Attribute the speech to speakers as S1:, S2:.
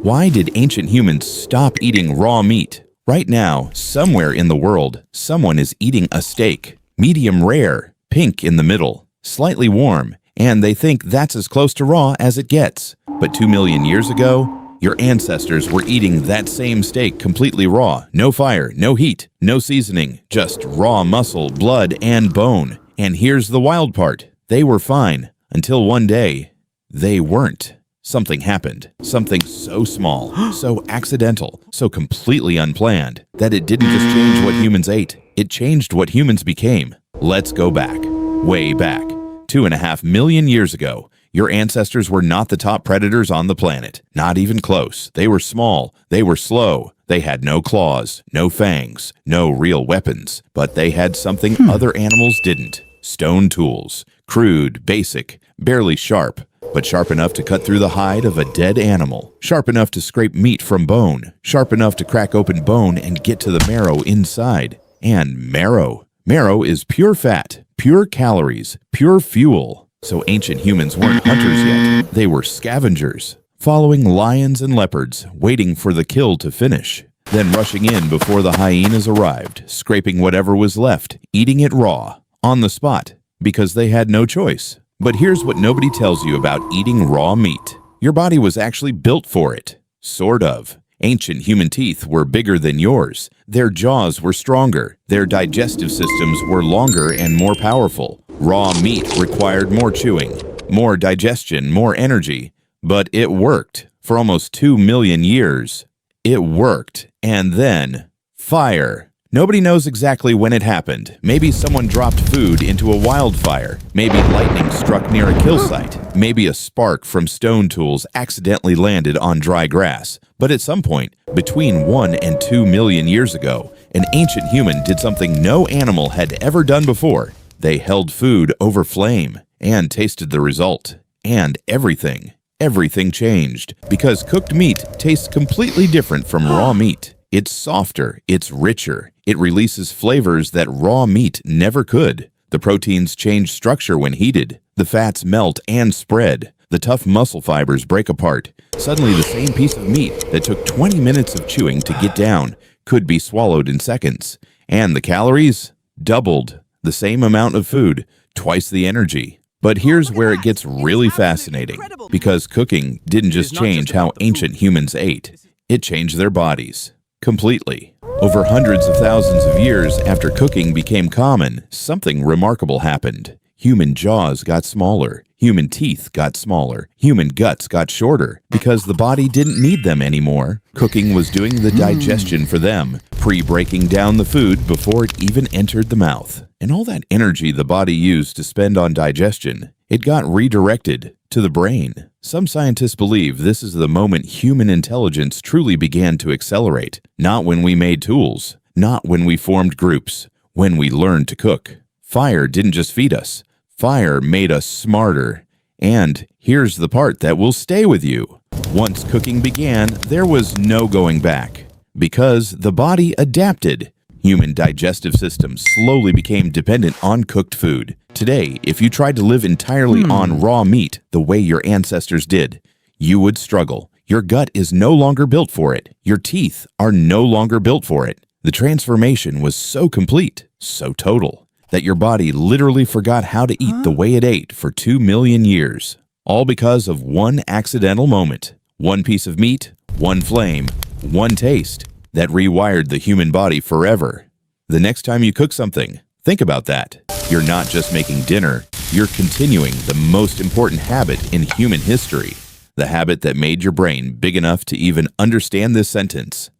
S1: Why did ancient humans stop eating raw meat? Right now, somewhere in the world, someone is eating a steak. Medium rare, pink in the middle, slightly warm, and they think that's as close to raw as it gets. But 2 million years ago, your ancestors were eating that same steak completely raw, no fire, no heat, no seasoning, just raw muscle, blood, and bone. And here's the wild part. They were fine until one day, they weren't. Something happened. Something so small, so accidental, so completely unplanned that it didn't just change what humans ate. It changed what humans became. Let's go back, way back. 2.5 million years ago, your ancestors were not the top predators on the planet. Not even close. They were small. They were slow. They had no claws, no fangs, no real weapons. But they had something other animals didn't. Stone tools. Crude, basic, barely sharp, but sharp enough to cut through the hide of a dead animal. Sharp enough to scrape meat from bone. Sharp enough to crack open bone and get to the marrow inside. And marrow. Marrow is pure fat, pure calories, pure fuel. So ancient humans weren't hunters yet. They were scavengers, following lions and leopards, waiting for the kill to finish, then rushing in before the hyenas arrived, scraping whatever was left, eating it raw, on the spot, because they had no choice. But here's what nobody tells you about eating raw meat. Your body was actually built for it. Sort of. Ancient human teeth were bigger than yours. Their jaws were stronger. Their digestive systems were longer and more powerful. Raw meat required more chewing, more digestion, more energy. But it worked. For almost 2 million years, it worked. And then, fire. Nobody knows exactly when it happened. Maybe someone dropped food into a wildfire. Maybe lightning struck near a kill site. Maybe a spark from stone tools accidentally landed on dry grass. But at some point, between 1 and 2 million years ago, an ancient human did something no animal had ever done before. They held food over flame and tasted the result. And everything changed. Because cooked meat tastes completely different from raw meat. It's softer, it's richer, it releases flavors that raw meat never could. The proteins change structure when heated. The fats melt and spread. The tough muscle fibers break apart. Suddenly the same piece of meat that took 20 minutes of chewing to get down could be swallowed in seconds. And the calories? Doubled. The same amount of food, twice the energy. But here's where it gets really fascinating. Because cooking didn't just change how ancient humans ate. It changed their bodies. Completely. Over hundreds of thousands of years after cooking became common, something remarkable happened. Human jaws got smaller. Human teeth got smaller. Human guts got shorter. Because the body didn't need them anymore. Cooking was doing the digestion for them, pre-breaking down the food before it even entered the mouth. And all that energy the body used to spend on digestion, it got redirected to the brain. Some scientists believe this is the moment human intelligence truly began to accelerate. Not when we made tools, not when we formed groups, when we learned to cook. Fire didn't just feed us. Fire made us smarter. And here's the part that will stay with you. Once cooking began, there was no going back. Because the body adapted. Human digestive systems slowly became dependent on cooked food. Today, if you tried to live entirely on raw meat the way your ancestors did, you would struggle. Your gut is no longer built for it. Your teeth are no longer built for it. The transformation was so complete, so total, that your body literally forgot how to eat the way it ate for 2 million years. All because of one accidental moment. One piece of meat, one flame, one taste that rewired the human body forever. The next time you cook something, think about that. You're not just making dinner, you're continuing the most important habit in human history. The habit that made your brain big enough to even understand this sentence.